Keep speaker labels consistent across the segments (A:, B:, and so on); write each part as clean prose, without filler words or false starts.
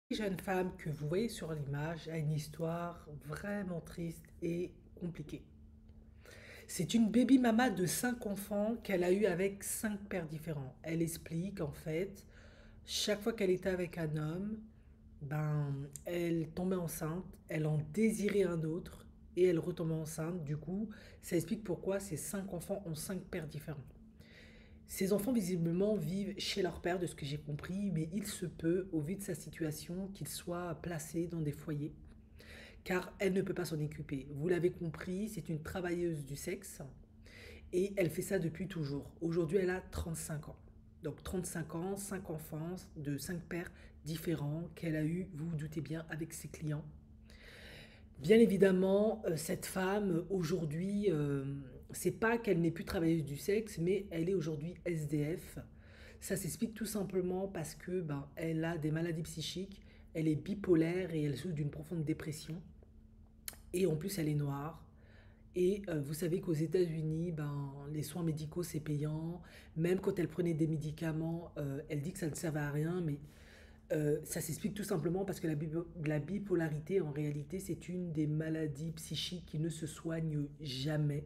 A: Jeune femme que vous voyez sur l'image a une histoire vraiment triste et compliquée. C'est une baby mama de 5 enfants qu'elle a eu avec 5 pères différents. Elle explique en fait, chaque fois qu'elle était avec un homme, elle tombait enceinte, elle en désirait un autre et elle retombait enceinte. Du coup, ça explique pourquoi ces 5 enfants ont 5 pères différents. Ces enfants visiblement vivent chez leur père, de ce que j'ai compris, mais il se peut, au vu de sa situation, qu'ils soient placés dans des foyers car elle ne peut pas s'en occuper. Vous l'avez compris, c'est une travailleuse du sexe et elle fait ça depuis toujours. Aujourd'hui, elle a 35 ans. Donc 35 ans, 5 enfants de 5 pères différents qu'elle a eu, vous vous doutez bien, avec ses clients. Bien évidemment, cette femme, aujourd'hui, c'est pas qu'elle n'est plus travailleuse du sexe, mais elle est aujourd'hui SDF. Ça s'explique tout simplement parce que elle a des maladies psychiques, elle est bipolaire et elle souffre d'une profonde dépression. Et en plus, elle est noire. Et vous savez qu'aux États-Unis, les soins médicaux, c'est payant. Même quand elle prenait des médicaments, elle dit que ça ne servait à rien. Mais ça s'explique tout simplement parce que la bipolarité, en réalité, c'est une des maladies psychiques qui ne se soigne jamais.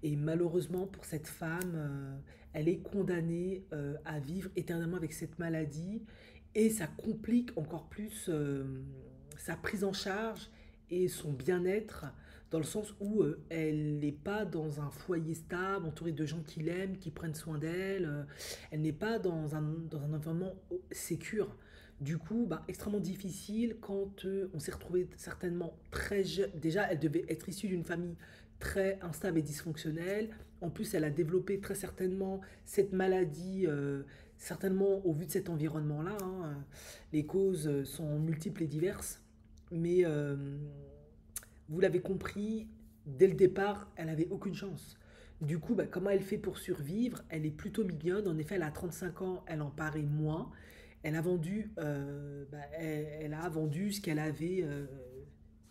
A: Et malheureusement, pour cette femme, elle est condamnée à vivre éternellement avec cette maladie. Et ça complique encore plus sa prise en charge et son bien-être, dans le sens où elle n'est pas dans un foyer stable, entourée de gens qui l'aiment, qui prennent soin d'elle. Elle n'est pas dans un environnement sécure. Du coup, extrêmement difficile quand on s'est retrouvé certainement très jeune. Déjà, elle devait être issue d'une famille très instable et dysfonctionnelle. En plus, elle a développé très certainement cette maladie, certainement au vu de cet environnement-là, hein. Les causes sont multiples et diverses, mais vous l'avez compris, dès le départ, elle n'avait aucune chance. Du coup, comment elle fait pour survivre? Elle est plutôt mignonne. En effet, elle a 35 ans, elle en paraît moins. Elle a vendu ce qu'elle avait,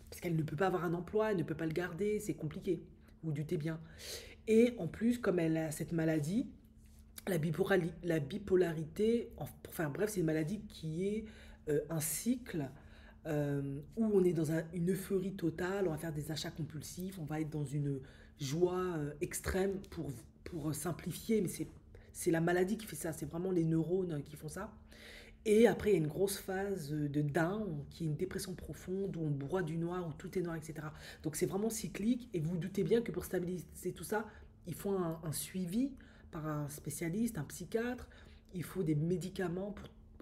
A: parce qu'elle ne peut pas avoir un emploi, elle ne peut pas le garder, c'est compliqué, vous vous doutez bien. Et en plus, comme elle a cette maladie, la bipolarité, pour faire bref, c'est une maladie qui est un cycle où on est dans une euphorie totale, on va faire des achats compulsifs, on va être dans une joie extrême pour simplifier, mais c'est la maladie qui fait ça, c'est vraiment les neurones qui font ça. Et après, il y a une grosse phase de down, qui est une dépression profonde, où on broie du noir, où tout est noir, etc. Donc c'est vraiment cyclique, et vous vous doutez bien que pour stabiliser tout ça, il faut un suivi par un spécialiste, un psychiatre, il faut des médicaments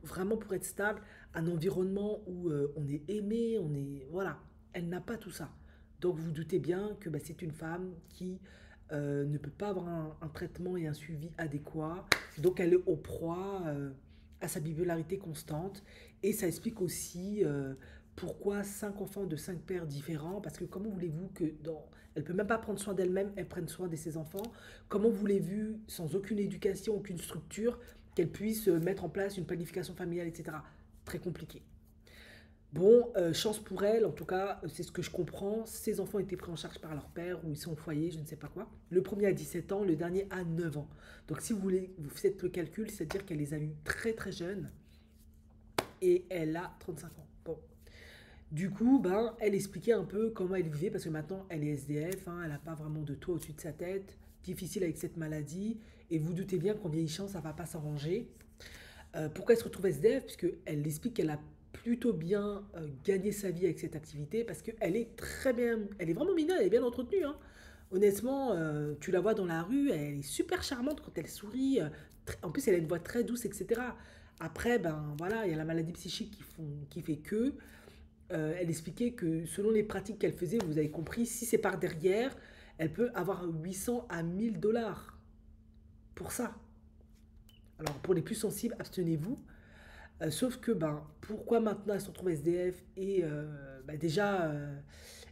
A: vraiment pour être stable, un environnement où on est aimé, on est... Voilà, elle n'a pas tout ça. Donc vous vous doutez bien que c'est une femme qui ne peut pas avoir un traitement et un suivi adéquat, donc elle est au proie à sa bipolarité constante. Et ça explique aussi pourquoi 5 enfants de 5 pères différents, parce que comment voulez-vous que elle peut même pas prendre soin d'elle-même, elle prenne soin de ses enfants. Comment voulez-vous, sans aucune éducation, aucune structure, qu'elle puisse mettre en place une planification familiale, etc. Très compliqué. Bon, chance pour elle, en tout cas, c'est ce que je comprends. Ses enfants étaient pris en charge par leur père ou ils sont au foyer, je ne sais pas quoi. Le premier a 17 ans, le dernier a 9 ans. Donc si vous voulez, vous faites le calcul, c'est-à-dire qu'elle les a eus très très jeunes et elle a 35 ans. Bon. Du coup, elle expliquait un peu comment elle vivait parce que maintenant elle est SDF, hein, elle n'a pas vraiment de toit au-dessus de sa tête, difficile avec cette maladie et vous doutez bien qu'en vieillissant ça ne va pas s'arranger. Pourquoi elle se retrouve SDF? Puisqu'elle explique qu'elle a plutôt bien gagné sa vie avec cette activité parce qu'elle est très bien, elle est vraiment mignonne, elle est bien entretenue, hein. Honnêtement, tu la vois dans la rue, elle est super charmante quand elle sourit. En plus, elle a une voix très douce, etc. Après, voilà, il y a la maladie psychique qui fait que. Elle expliquait que selon les pratiques qu'elle faisait, vous avez compris, si c'est par derrière, elle peut avoir 800 à 1000 dollars pour ça. Alors, pour les plus sensibles, abstenez-vous. Sauf que, pourquoi maintenant elle se retrouve SDF et déjà,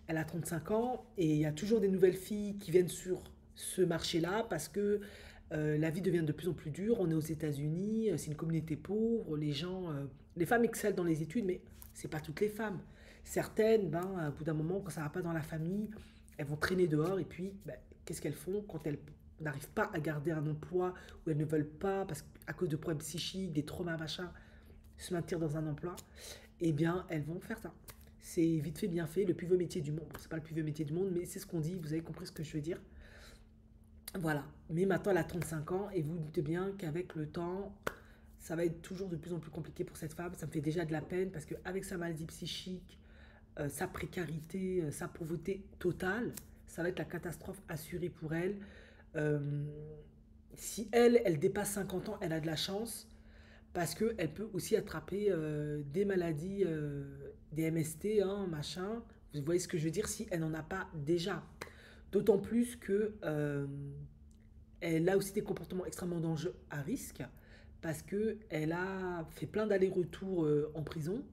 A: elle a 35 ans et il y a toujours des nouvelles filles qui viennent sur ce marché-là parce que la vie devient de plus en plus dure. On est aux États-Unis, c'est une communauté pauvre, les femmes excellent dans les études, mais c'est pas toutes les femmes. Certaines, au bout d'un moment, quand ça va pas dans la famille, elles vont traîner dehors et puis, qu'est-ce qu'elles font quand elles n'arrivent pas à garder un emploi ou elles ne veulent pas parce à cause de problèmes psychiques, des traumas, machin, se maintenir dans un emploi, eh bien, elles vont faire ça. C'est vite fait, bien fait, le plus vieux métier du monde. Bon, c'est pas le plus vieux métier du monde, mais c'est ce qu'on dit, vous avez compris ce que je veux dire. Voilà. Mais maintenant, elle a 35 ans et vous doutez bien qu'avec le temps, ça va être toujours de plus en plus compliqué pour cette femme. Ça me fait déjà de la peine parce qu'avec sa maladie psychique, sa précarité, sa pauvreté totale, ça va être la catastrophe assurée pour elle. Euh, Si elle dépasse 50 ans, elle a de la chance parce qu'elle peut aussi attraper des maladies, des MST, hein, machin. Vous voyez ce que je veux dire si elle n'en a pas déjà. D'autant plus que elle a aussi des comportements extrêmement dangereux à risque parce qu'elle a fait plein d'allers-retours en prison.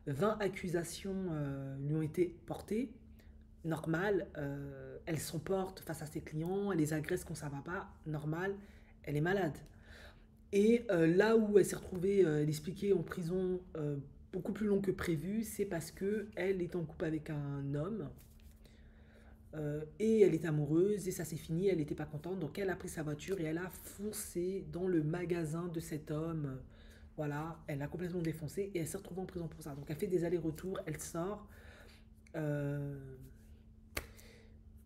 A: 20 accusations lui ont été portées. Normal, elle s'emporte face à ses clients, elle les agresse quand ça va pas. Normal, elle est malade. Et là où elle s'est retrouvée, elle expliquait en prison beaucoup plus long que prévu, c'est parce que elle est en couple avec un homme et elle est amoureuse et ça s'est fini, elle n'était pas contente, donc elle a pris sa voiture et elle a foncé dans le magasin de cet homme. Voilà, elle a complètement défoncé et elle s'est retrouvée en prison pour ça. Donc elle fait des allers-retours, elle sort. Euh,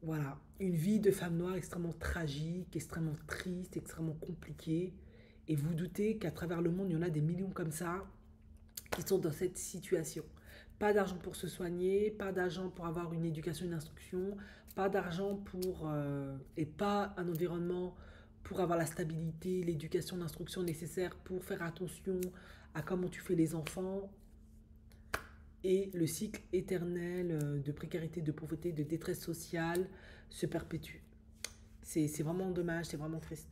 A: voilà, une vie de femme noire extrêmement tragique, extrêmement triste, extrêmement compliquée. Et vous doutez qu'à travers le monde, il y en a des millions comme ça qui sont dans cette situation. Pas d'argent pour se soigner, pas d'argent pour avoir une éducation, une instruction, pas d'argent pour et pas un environnement pour avoir la stabilité, l'éducation, l'instruction nécessaire pour faire attention à comment tu fais les enfants. Et le cycle éternel de précarité, de pauvreté, de détresse sociale se perpétue. C'est vraiment dommage, c'est vraiment triste.